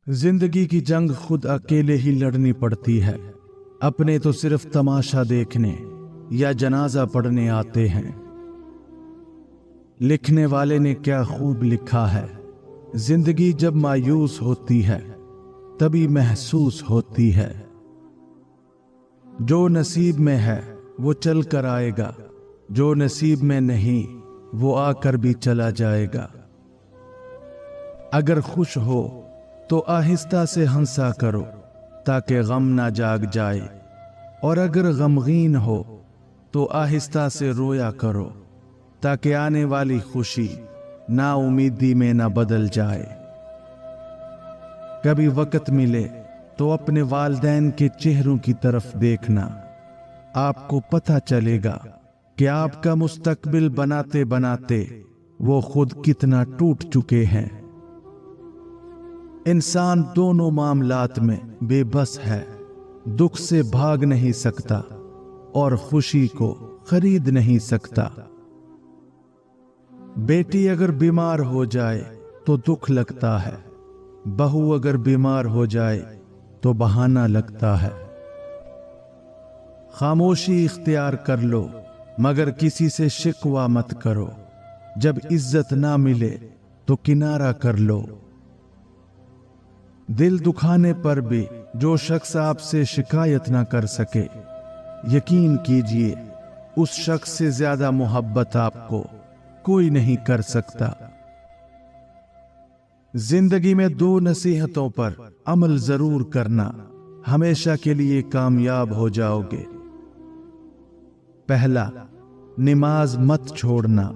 जिंदगी की जंग खुद अकेले ही लड़नी पड़ती है। अपने तो सिर्फ तमाशा देखने या जनाजा पढ़ने आते हैं। लिखने वाले ने क्या खूब लिखा है, जिंदगी जब मायूस होती है तभी महसूस होती है। जो नसीब में है वो चल कर आएगा, जो नसीब में नहीं वो आकर भी चला जाएगा। अगर खुश हो तो आहिस्ता से हंसा करो ताकि गम ना जाग जाए, और अगर गमगीन हो तो आहिस्ता से रोया करो ताकि आने वाली खुशी ना उम्मीदी में ना बदल जाए। कभी वक्त मिले तो अपने वालिदैन के चेहरों की तरफ देखना, आपको पता चलेगा कि आपका मुस्तकबिल बनाते बनाते वो खुद कितना टूट चुके हैं। इंसान दोनों मामलात में बेबस है, दुख से भाग नहीं सकता और खुशी को खरीद नहीं सकता। बेटी अगर बीमार हो जाए तो दुख लगता है, बहू अगर बीमार हो जाए तो बहाना लगता है। खामोशी इख्तियार कर लो मगर किसी से शिकवा मत करो, जब इज्जत ना मिले तो किनारा कर लो। दिल दुखाने पर भी जो शख्स आपसे शिकायत ना कर सके, यकीन कीजिए उस शख्स से ज्यादा मोहब्बत आपको कोई नहीं कर सकता। जिंदगी में दो नसीहतों पर अमल जरूर करना, हमेशा के लिए कामयाब हो जाओगे। पहला, नमाज मत छोड़ना,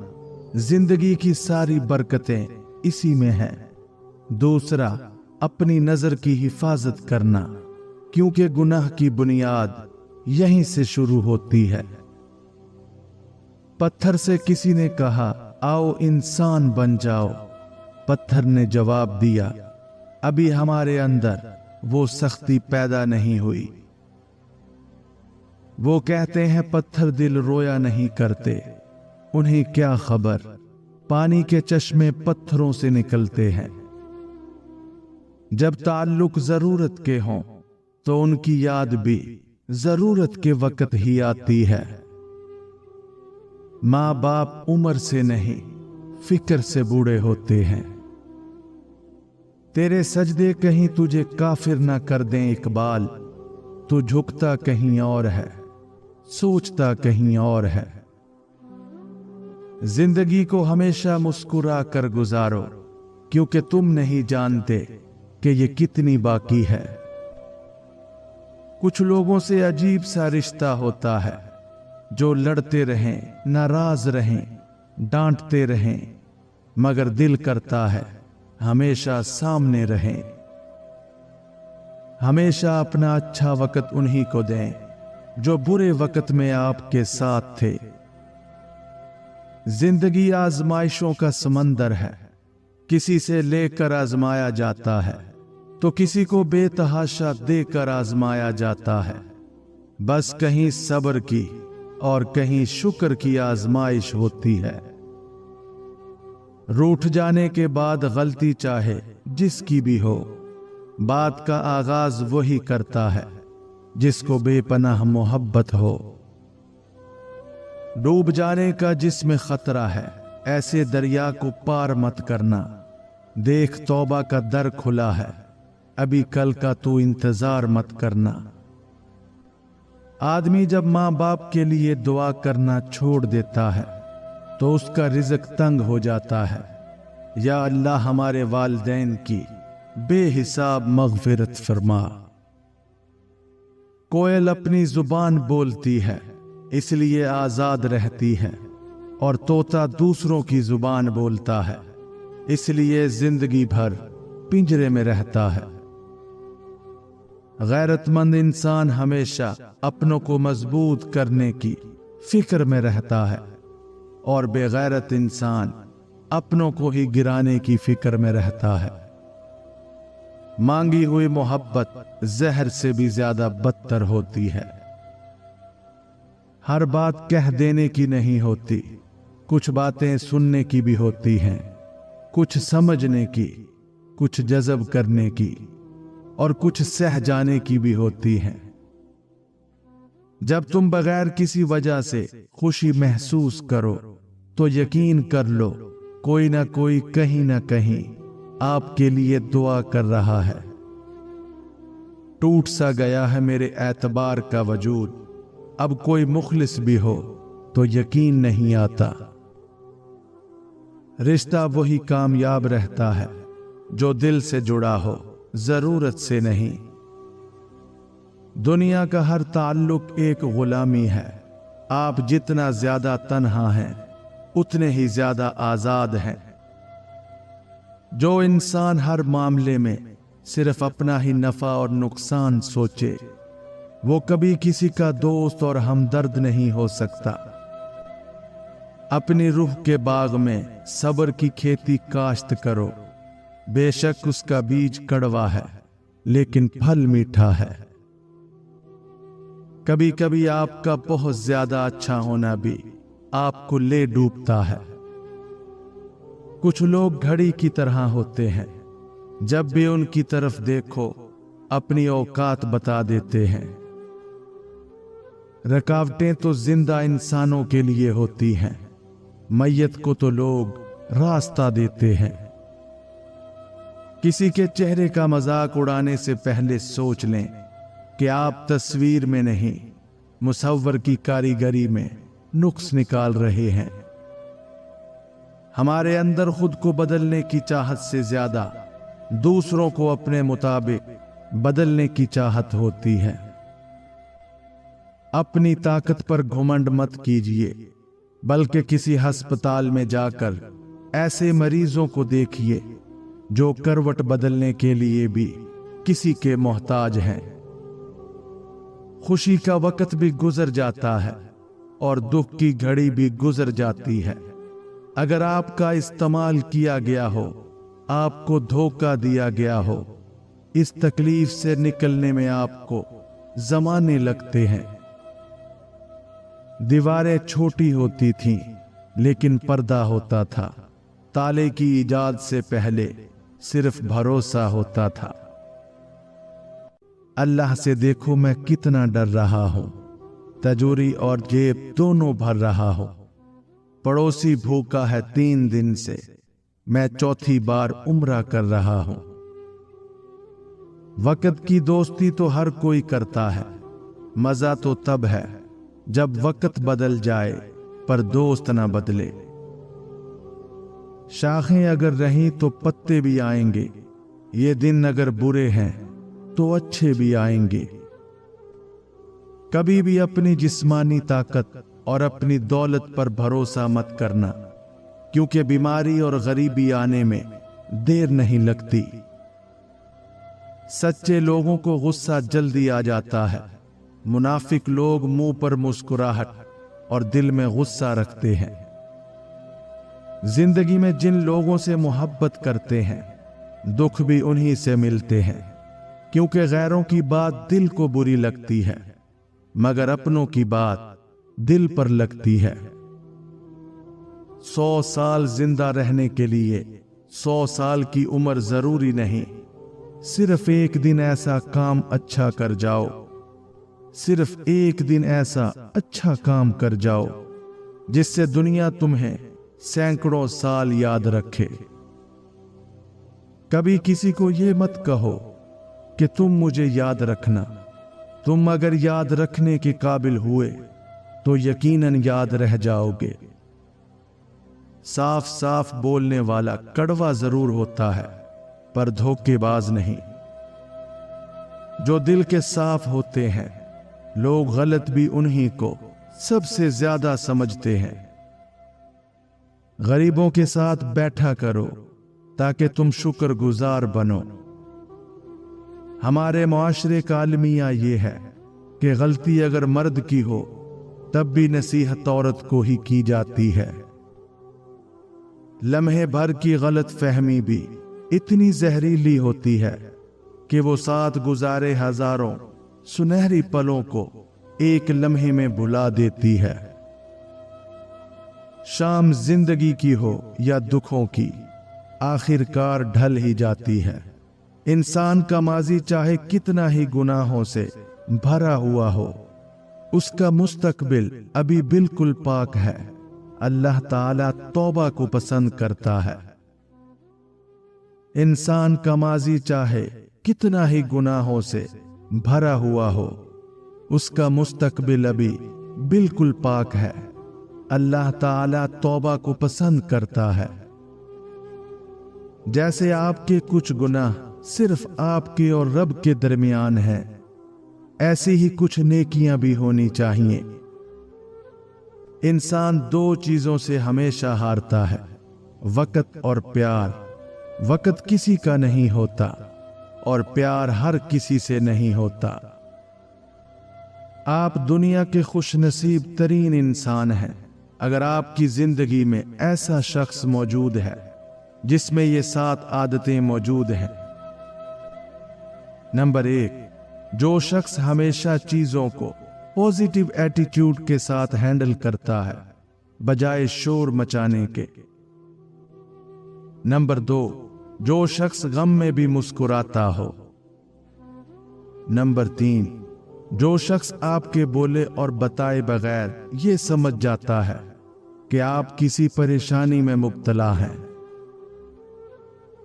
जिंदगी की सारी बरकतें इसी में है। दूसरा, अपनी नजर की हिफाजत करना, क्योंकि गुनाह की बुनियाद यहीं से शुरू होती है। पत्थर से किसी ने कहा आओ इंसान बन जाओ, पत्थर ने जवाब दिया अभी हमारे अंदर वो सख्ती पैदा नहीं हुई। वो कहते हैं पत्थर दिल रोया नहीं करते, उन्हें क्या खबर, पानी के चश्मे पत्थरों से निकलते हैं। जब ताल्लुक जरूरत के हों तो उनकी याद भी जरूरत के वक्त ही आती है। माँ बाप उम्र से नहीं फिक्र से बूढ़े होते हैं। तेरे सजदे कहीं तुझे काफिर ना कर दें इकबाल, तू झुकता कहीं और है, सोचता कहीं और है। जिंदगी को हमेशा मुस्कुरा कर गुजारो, क्योंकि तुम नहीं जानते कि ये कितनी बाकी है। कुछ लोगों से अजीब सा रिश्ता होता है, जो लड़ते रहें, नाराज रहें, डांटते रहें, मगर दिल करता है हमेशा सामने रहें। हमेशा अपना अच्छा वक्त उन्हीं को दें जो बुरे वक्त में आपके साथ थे। जिंदगी आजमाइशों का समंदर है, किसी से लेकर आजमाया जाता है तो किसी को बेतहाशा देकर आजमाया जाता है। बस कहीं सब्र की और कहीं शुक्र की आजमाइश होती है। रूठ जाने के बाद गलती चाहे जिसकी भी हो, बात का आगाज वही करता है जिसको बेपनाह मोहब्बत हो। डूब जाने का जिसमें खतरा है, ऐसे दरिया को पार मत करना। देख तौबा का दर खुला है, अभी कल का तू इंतजार मत करना। आदमी जब माँ बाप के लिए दुआ करना छोड़ देता है तो उसका रिज़्क तंग हो जाता है। या अल्लाह हमारे वालिदैन की बेहिसाब मग़फ़िरत फरमा। कोयल अपनी जुबान बोलती है इसलिए आजाद रहती है, और तोता दूसरों की जुबान बोलता है इसलिए जिंदगी भर पिंजरे में रहता है। गैरतमंद इंसान हमेशा अपनों को मजबूत करने की फिक्र में रहता है, और बेगैरत इंसान अपनों को ही गिराने की फिक्र में रहता है। मांगी हुई मोहब्बत जहर से भी ज्यादा बदतर होती है। हर बात कह देने की नहीं होती, कुछ बातें सुनने की भी होती हैं, कुछ समझने की, कुछ जज़ब करने की, और कुछ सह जाने की भी होती हैं। जब तुम बगैर किसी वजह से खुशी महसूस करो तो यकीन कर लो कोई ना कोई कहीं ना कहीं आपके लिए दुआ कर रहा है। टूट सा गया है मेरे एतबार का वजूद, अब कोई मुखलिस भी हो तो यकीन नहीं आता। रिश्ता वही कामयाब रहता है जो दिल से जुड़ा हो, जरूरत से नहीं। दुनिया का हर ताल्लुक एक गुलामी है। आप जितना ज्यादा तन्हा हैं उतने ही ज्यादा आजाद हैं। जो इंसान हर मामले में सिर्फ अपना ही नफा और नुकसान सोचे वो कभी किसी का दोस्त और हमदर्द नहीं हो सकता। अपनी रूह के बाग में सब्र की खेती काश्त करो, बेशक उसका बीज कड़वा है लेकिन फल मीठा है। कभी कभी आपका बहुत ज्यादा अच्छा होना भी आपको ले डूबता है। कुछ लोग घड़ी की तरह होते हैं, जब भी उनकी तरफ देखो अपनी औकात बता देते हैं। रुकावटें तो जिंदा इंसानों के लिए होती हैं, मैयत को तो लोग रास्ता देते हैं। किसी के चेहरे का मजाक उड़ाने से पहले सोच लें कि आप तस्वीर में नहीं मुसव्वर की कारीगरी में नुक्स निकाल रहे हैं। हमारे अंदर खुद को बदलने की चाहत से ज्यादा दूसरों को अपने मुताबिक बदलने की चाहत होती है। अपनी ताकत पर घुमंड मत कीजिए, बल्कि किसी अस्पताल में जाकर ऐसे मरीजों को देखिए जो करवट बदलने के लिए भी किसी के मोहताज हैं। खुशी का वक्त भी गुजर जाता है और दुख की घड़ी भी गुजर जाती है। अगर आपका इस्तेमाल किया गया हो, आपको धोखा दिया गया हो, इस तकलीफ से निकलने में आपको जमाने लगते हैं। दीवारें छोटी होती थीं, लेकिन पर्दा होता था। ताले की इजाद से पहले सिर्फ भरोसा होता था। अल्लाह से देखो मैं कितना डर रहा हूं, तिजोरी और जेब दोनों भर रहा हूं। पड़ोसी भूखा है 3 दिन से, मैं चौथी बार उम्रा कर रहा हूं। वक्त की दोस्ती तो हर कोई करता है, मजा तो तब है जब वक्त बदल जाए पर दोस्त ना बदले। शाखें अगर रहीं तो पत्ते भी आएंगे, ये दिन अगर बुरे हैं तो अच्छे भी आएंगे। कभी भी अपनी जिस्मानी ताकत और अपनी दौलत पर भरोसा मत करना, क्योंकि बीमारी और गरीबी आने में देर नहीं लगती। सच्चे लोगों को गुस्सा जल्दी आ जाता है, मुनाफिक लोग मुंह पर मुस्कुराहट और दिल में गुस्सा रखते हैं। जिंदगी में जिन लोगों से मोहब्बत करते हैं दुख भी उन्हीं से मिलते हैं, क्योंकि गैरों की बात दिल को बुरी लगती है मगर अपनों की बात दिल पर लगती है। 100 साल जिंदा रहने के लिए 100 साल की उम्र जरूरी नहीं। सिर्फ एक दिन ऐसा काम अच्छा कर जाओ, सिर्फ एक दिन ऐसा अच्छा काम कर जाओ जिससे दुनिया तुम्हें सैकड़ों साल याद रखे। कभी किसी को यह मत कहो कि तुम मुझे याद रखना। तुम अगर याद रखने के काबिल हुए तो यकीनन याद रह जाओगे। साफ साफ बोलने वाला कड़वा जरूर होता है पर धोखेबाज नहीं। जो दिल के साफ होते हैं लोग गलत भी उन्हीं को सबसे ज्यादा समझते हैं। गरीबों के साथ बैठा करो ताकि तुम शुक्रगुजार बनो। हमारे मुआशरे का अलमिया ये है कि गलती अगर मर्द की हो तब भी नसीहत औरत को ही की जाती है। लम्हे भर की गलत फहमी भी इतनी जहरीली होती है कि वो साथ गुजारे हजारों सुनहरी पलों को एक लम्हे में भुला देती है। शाम जिंदगी की हो या दुखों की, आखिरकार ढल ही जाती है। इंसान का माजी चाहे कितना ही गुनाहों से भरा हुआ हो, उसका मुस्तकबिल अभी बिल्कुल पाक है। अल्लाह ताला तौबा को पसंद करता है। इंसान का माजी चाहे कितना ही गुनाहों से भरा हुआ हो, उसका मुस्तकबिल अभी बिल्कुल पाक है। अल्लाह ताला तौबा को पसंद करता है। जैसे आपके कुछ गुनाह सिर्फ आपके और रब के दरमियान हैं, ऐसी ही कुछ नेकियां भी होनी चाहिए। इंसान दो चीजों से हमेशा हारता है, वक़्त और प्यार। वक़्त किसी का नहीं होता और प्यार हर किसी से नहीं होता। आप दुनिया के खुशनसीब तरीन इंसान हैं अगर आपकी जिंदगी में ऐसा शख्स मौजूद है जिसमें ये 7 आदतें मौजूद हैं। नंबर 1, जो शख्स हमेशा चीजों को पॉजिटिव एटीट्यूड के साथ हैंडल करता है बजाय शोर मचाने के। नंबर 2, जो शख्स गम में भी मुस्कुराता हो। नंबर 3, जो शख्स आपके बोले और बताए बगैर ये समझ जाता है कि आप किसी परेशानी में मुब्तला हैं।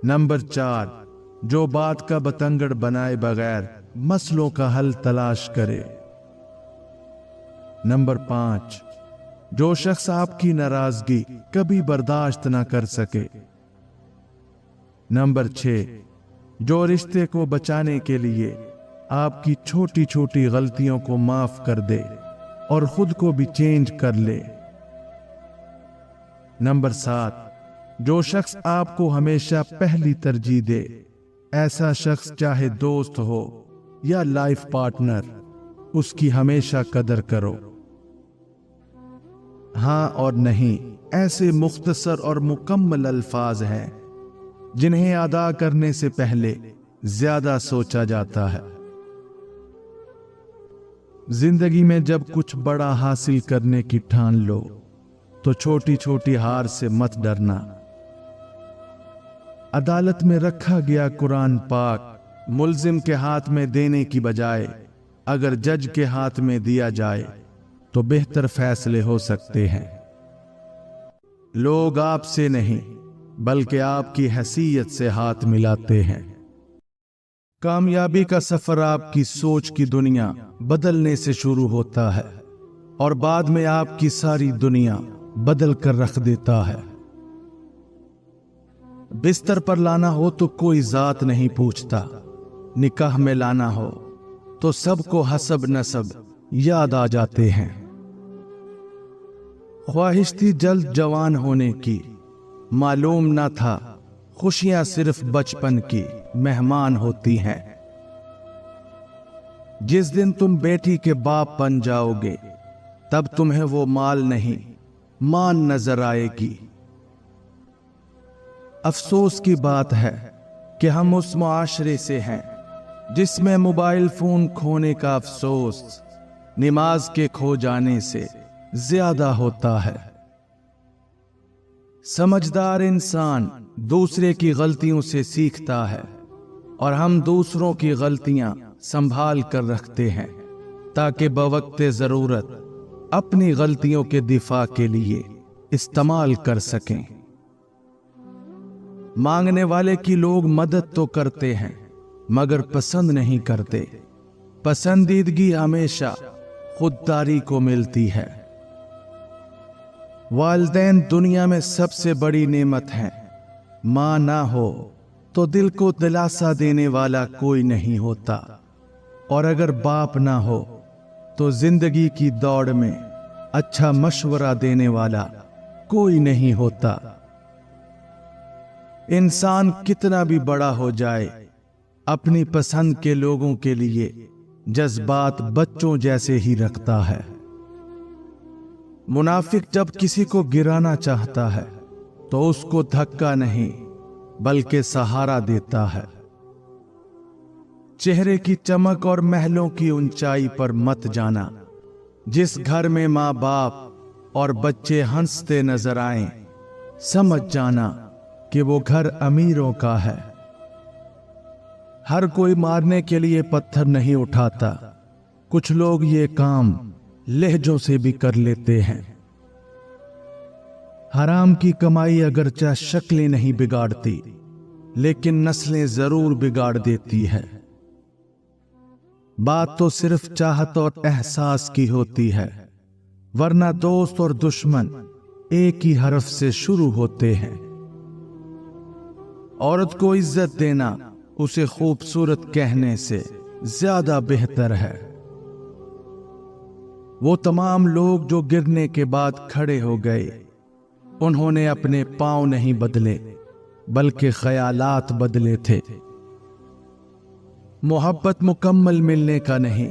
नंबर 4, जो बात का बतंगड़ बनाए बगैर मसलों का हल तलाश करे। नंबर 5, जो शख्स आपकी नाराजगी कभी बर्दाश्त ना कर सके। नंबर 6, जो रिश्ते को बचाने के लिए आपकी छोटी छोटी गलतियों को माफ कर दे और खुद को भी चेंज कर ले। नंबर 7, जो शख्स आपको हमेशा पहली तरजीह दे। ऐसा शख्स चाहे दोस्त हो या लाइफ पार्टनर, उसकी हमेशा कदर करो। हाँ और नहीं ऐसे मुख्तसर और मुकम्मल अल्फाज हैं जिन्हें अदा करने से पहले ज्यादा सोचा जाता है। जिंदगी में जब कुछ बड़ा हासिल करने की ठान लो तो छोटी छोटी हार से मत डरना। अदालत में रखा गया कुरान पाक मुल्जिम के हाथ में देने की बजाय अगर जज के हाथ में दिया जाए तो बेहतर फैसले हो सकते हैं। लोग आपसे नहीं बल्कि आपकी हैसियत से हाथ मिलाते हैं। कामयाबी का सफर आपकी सोच की दुनिया बदलने से शुरू होता है और बाद में आपकी सारी दुनिया बदल कर रख देता है। बिस्तर पर लाना हो तो कोई जात नहीं पूछता, निकाह में लाना हो तो सबको हसब नसब याद आ जाते हैं। ख्वाहिश थी जल्द जवान होने की, मालूम ना था खुशियां सिर्फ बचपन की मेहमान होती हैं। जिस दिन तुम बेटी के बाप बन जाओगे तब तुम्हें वो माल नहीं मान नजर आएगी। अफसोस की बात है कि हम उस मुआशरे से हैं जिसमें मोबाइल फोन खोने का अफसोस नमाज के खो जाने से ज्यादा होता है। समझदार इंसान दूसरे की गलतियों से सीखता है और हम दूसरों की गलतियां संभाल कर रखते हैं ताकि बवक्ते जरूरत अपनी गलतियों के दिफा के लिए इस्तेमाल कर सकें। मांगने वाले की लोग मदद तो करते हैं मगर पसंद नहीं करते। पसंदीदगी हमेशा खुददारी को मिलती है। वालिदैन दुनिया में सबसे बड़ी नेमत है। मां ना हो तो दिल को दिलासा देने वाला कोई नहीं होता और अगर बाप ना हो तो जिंदगी की दौड़ में अच्छा मशवरा देने वाला कोई नहीं होता। इंसान कितना भी बड़ा हो जाए अपनी पसंद के लोगों के लिए जज्बात बच्चों जैसे ही रखता है। मुनाफिक जब किसी को गिराना चाहता है तो उसको धक्का नहीं बल्कि सहारा देता है। चेहरे की चमक और महलों की ऊंचाई पर मत जाना। जिस घर में माँ बाप और बच्चे हंसते नजर आए समझ जाना कि वो घर अमीरों का है। हर कोई मारने के लिए पत्थर नहीं उठाता। कुछ लोग ये काम लहजों से भी कर लेते हैं। हराम की कमाई अगरचा शक्लें नहीं बिगाड़ती, लेकिन नस्लें जरूर बिगाड़ देती है। बात तो सिर्फ चाहत और एहसास की होती है, वरना दोस्त और दुश्मन एक ही हरफ से शुरू होते हैं। औरत को इज्जत देना उसे खूबसूरत कहने से ज्यादा बेहतर है। वो तमाम लोग जो गिरने के बाद खड़े हो गए, उन्होंने अपने पांव नहीं बदले बल्कि ख्यालात बदले थे। मोहब्बत मुकम्मल मिलने का नहीं,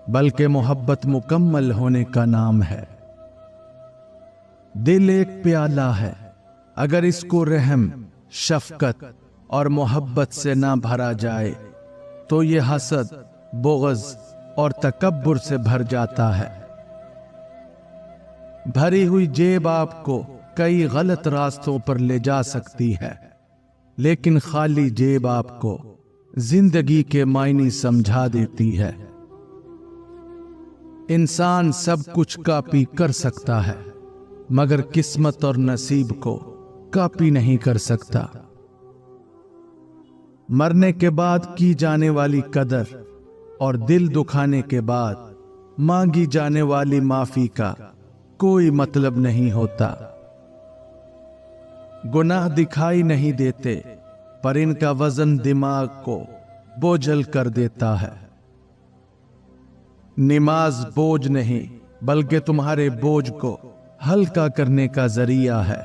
बल्कि मोहब्बत मुकम्मल होने का नाम है। दिल एक प्याला है, अगर इसको रहम, शफकत और मोहब्बत से ना भरा जाए तो ये हसद, बुग़्ज़ और तकब्बुर से भर जाता है। भरी हुई जेब आपको कई गलत रास्तों पर ले जा सकती है, लेकिन खाली जेब आपको जिंदगी के मायने समझा देती है। इंसान सब कुछ कॉपी कर सकता है, मगर किस्मत और नसीब को कॉपी नहीं कर सकता। मरने के बाद की जाने वाली कदर और दिल दुखाने के बाद मांगी जाने वाली माफी का कोई मतलब नहीं होता। गुनाह दिखाई नहीं देते, पर इनका वजन दिमाग को बोझल कर देता है। नमाज बोझ नहीं, बल्कि तुम्हारे बोझ को हल्का करने का जरिया है।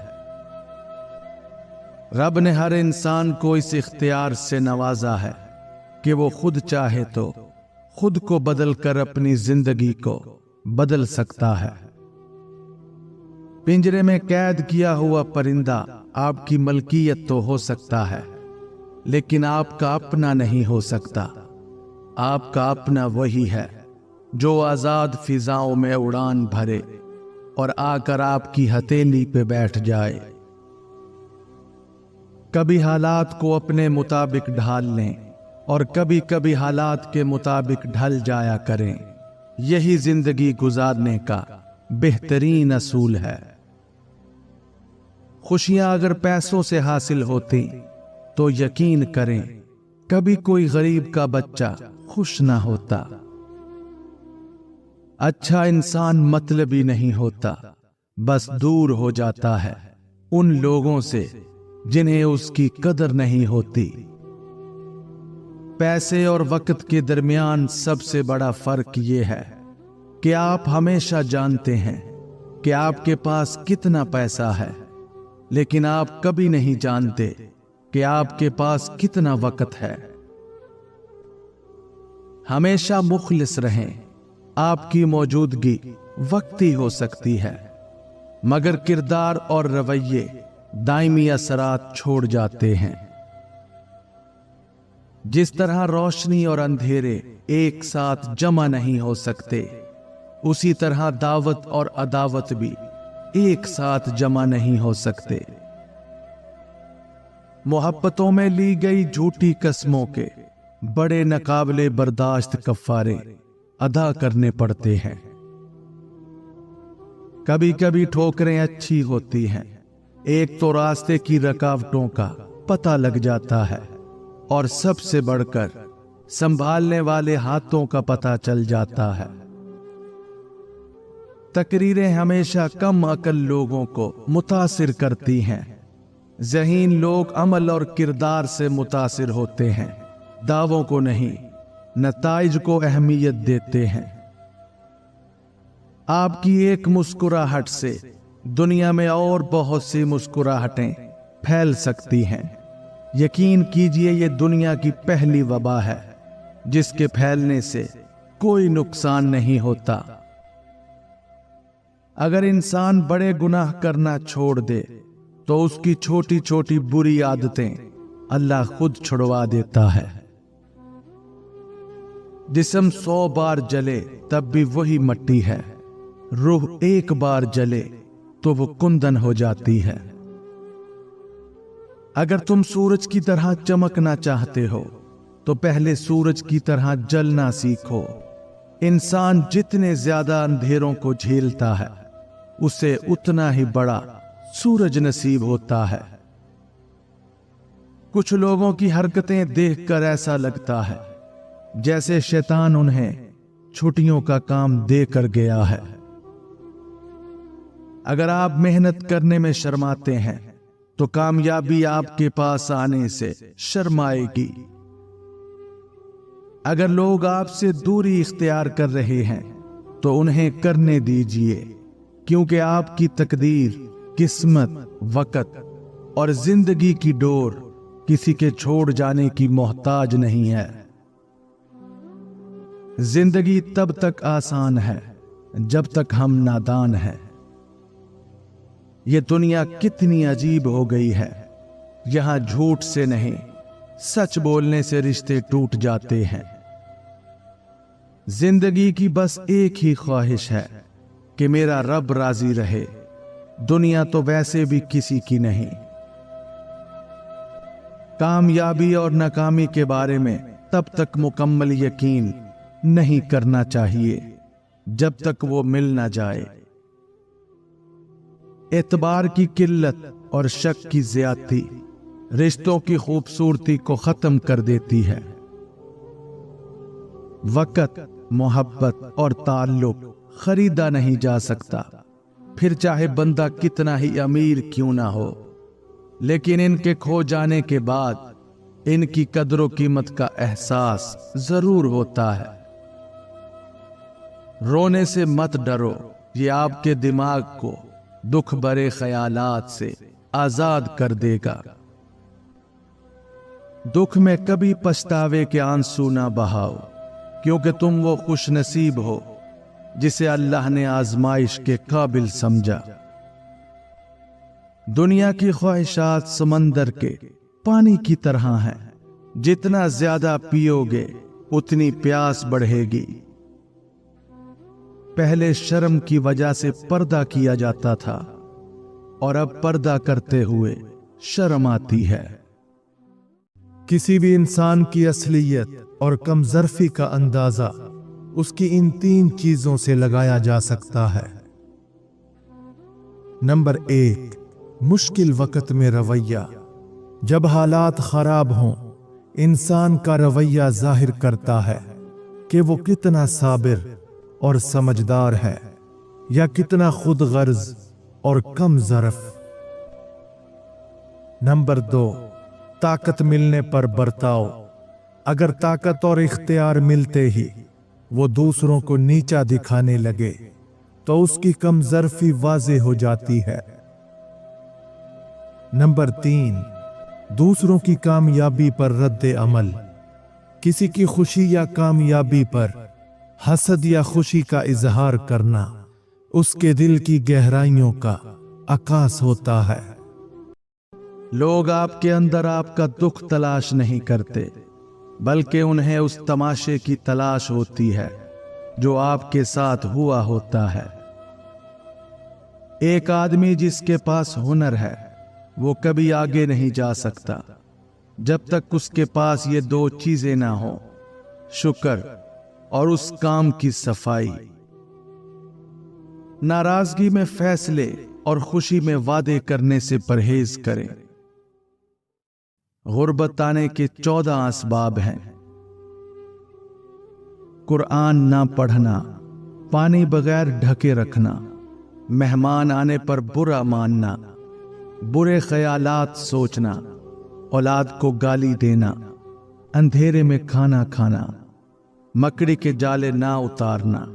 रब ने हर इंसान को इस इख्तियार से नवाजा है कि वो खुद चाहे तो खुद को बदल कर अपनी जिंदगी को बदल सकता है। पिंजरे में कैद किया हुआ परिंदा आपकी मलकियत तो हो सकता है, लेकिन आपका अपना नहीं हो सकता। आपका अपना वही है जो आजाद फिजाओं में उड़ान भरे और आकर आपकी हथेली पे बैठ जाए। कभी हालात को अपने मुताबिक ढाल लें और कभी कभी हालात के मुताबिक ढल जाया करें। यही जिंदगी गुजारने का बेहतरीन असूल है। खुशियां अगर पैसों से हासिल होती तो यकीन करें कभी कोई गरीब का बच्चा खुश ना होता। अच्छा इंसान मतलबी नहीं होता, बस दूर हो जाता है उन लोगों से जिन्हें उसकी कदर नहीं होती। पैसे और वक्त के दरमियान सबसे बड़ा फर्क यह है कि आप हमेशा जानते हैं कि आपके पास कितना पैसा है, लेकिन आप कभी नहीं जानते कि आपके पास कितना वक्त है। हमेशा मुखलिस रहें। आपकी मौजूदगी वक्ती हो सकती है, मगर किरदार और रवैये दायमी असरात छोड़ जाते हैं। जिस तरह रोशनी और अंधेरे एक साथ जमा नहीं हो सकते, उसी तरह दावत और अदावत भी एक साथ जमा नहीं हो सकते। मोहब्बतों में ली गई झूठी कसमों के बड़े नकाबले बर्दाश्त कफ़ारे अदा करने पड़ते हैं। कभी कभी ठोकरें अच्छी होती हैं। एक तो रास्ते की रुकावटों का पता लग जाता है, और सबसे बढ़कर संभालने वाले हाथों का पता चल जाता है। तकरीरें हमेशा कम अकल लोगों को मुतासिर करती हैं। ज़हीन लोग अमल और किरदार से मुतासिर होते हैं, दावों को नहीं, नताइज को अहमियत देते हैं। आपकी एक मुस्कुराहट से दुनिया में और बहुत सी मुस्कुराहटें फैल सकती हैं। यकीन कीजिए ये दुनिया की पहली वबा है जिसके फैलने से कोई नुकसान नहीं होता। अगर इंसान बड़े गुनाह करना छोड़ दे तो उसकी छोटी छोटी बुरी आदतें अल्लाह खुद छुड़वा देता है। जिस्म 100 बार जले तब भी वही मट्टी है, रूह एक बार जले तो वो कुंदन हो जाती है। अगर तुम सूरज की तरह चमकना चाहते हो तो पहले सूरज की तरह जलना सीखो। इंसान जितने ज्यादा अंधेरों को झेलता है, उसे उतना ही बड़ा सूरज नसीब होता है। कुछ लोगों की हरकतें देखकर ऐसा लगता है जैसे शैतान उन्हें छुट्टियों का काम देकर गया है। अगर आप मेहनत करने में शर्माते हैं तो कामयाबी आपके पास आने से शर्माएगी। अगर लोग आपसे दूरी इख्तियार कर रहे हैं तो उन्हें करने दीजिए, क्योंकि आपकी तकदीर, किस्मत, वक़्त और जिंदगी की डोर किसी के छोड़ जाने की मोहताज नहीं है। जिंदगी तब तक आसान है जब तक हम नादान हैं। ये दुनिया कितनी अजीब हो गई है। यहां झूठ से नहीं, सच बोलने से रिश्ते टूट जाते हैं। जिंदगी की बस एक ही ख्वाहिश है कि मेरा रब राजी रहे। दुनिया तो वैसे भी किसी की नहीं। कामयाबी और नाकामी के बारे में तब तक मुकम्मल यकीन नहीं करना चाहिए जब तक वो मिल ना जाए। एतबार की किल्लत और शक की ज्यादती रिश्तों की खूबसूरती को खत्म कर देती है। वक़्त, मोहब्बत और ताल्लुक खरीदा नहीं जा सकता, फिर चाहे बंदा कितना ही अमीर क्यों ना हो। लेकिन इनके खो जाने के बाद इनकी कदरों कीमत का एहसास जरूर होता है। रोने से मत डरो, ये आपके दिमाग को दुख भरे ख्यालात से आजाद कर देगा। दुख में कभी पछतावे के आंसू ना बहाओ, क्योंकि तुम वो खुशनसीब हो जिसे अल्लाह ने आजमाइश के काबिल समझा। दुनिया की ख्वाहिशात समंदर के पानी की तरह है। जितना ज्यादा पियोगे उतनी प्यास बढ़ेगी। पहले शर्म की वजह से पर्दा किया जाता था और अब पर्दा करते हुए शर्म आती है। किसी भी इंसान की असलियत और कमजरफी का अंदाजा उसकी इन 3 चीजों से लगाया जा सकता है। नंबर 1, मुश्किल वक्त में रवैया। जब हालात खराब हों, इंसान का रवैया जाहिर करता है कि वो कितना साबिर और समझदार है या कितना खुद गर्ज और कम ज़रफ। नंबर 2, ताकत मिलने पर बर्ताव। अगर ताकत और इख्तियार मिलते ही वो दूसरों को नीचा दिखाने लगे तो उसकी कमजरफी वाज़े हो जाती है। नंबर 3, दूसरों की कामयाबी पर रद्द अमल। किसी की खुशी या कामयाबी पर हसद या खुशी का इजहार करना उसके दिल की गहराइयों का आकाश होता है। लोग आपके अंदर आपका दुख तलाश नहीं करते, बल्कि उन्हें उस तमाशे की तलाश होती है जो आपके साथ हुआ होता है। एक आदमी जिसके पास हुनर है वो कभी आगे नहीं जा सकता जब तक उसके पास ये 2 चीजें ना हो, शुक्र और उस काम की सफाई। नाराजगी में फैसले और खुशी में वादे करने से परहेज करें। गुर्बत आने के 14 असबाब हैं। कुरान ना पढ़ना, पानी बगैर ढके रखना, मेहमान आने पर बुरा मानना, बुरे ख्यालात सोचना, औलाद को गाली देना, अंधेरे में खाना खाना, मकड़ी के जाले ना उतारना,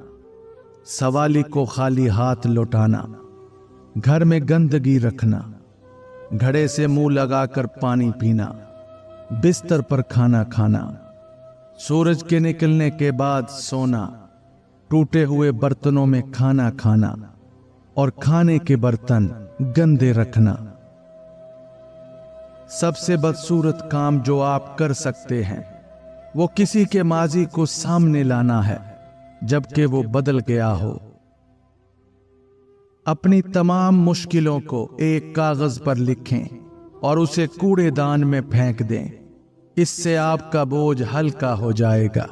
सवाली को खाली हाथ लौटाना, घर में गंदगी रखना, घड़े से मुंह लगाकर पानी पीना, बिस्तर पर खाना खाना, सूरज के निकलने के बाद सोना, टूटे हुए बर्तनों में खाना खाना और खाने के बर्तन गंदे रखना। सबसे बदसूरत काम जो आप कर सकते हैं वो किसी के माजी को सामने लाना है जबकि वो बदल गया हो। अपनी तमाम मुश्किलों को एक कागज पर लिखें और उसे कूड़ेदान में फेंक दें। इससे आपका बोझ हल्का हो जाएगा।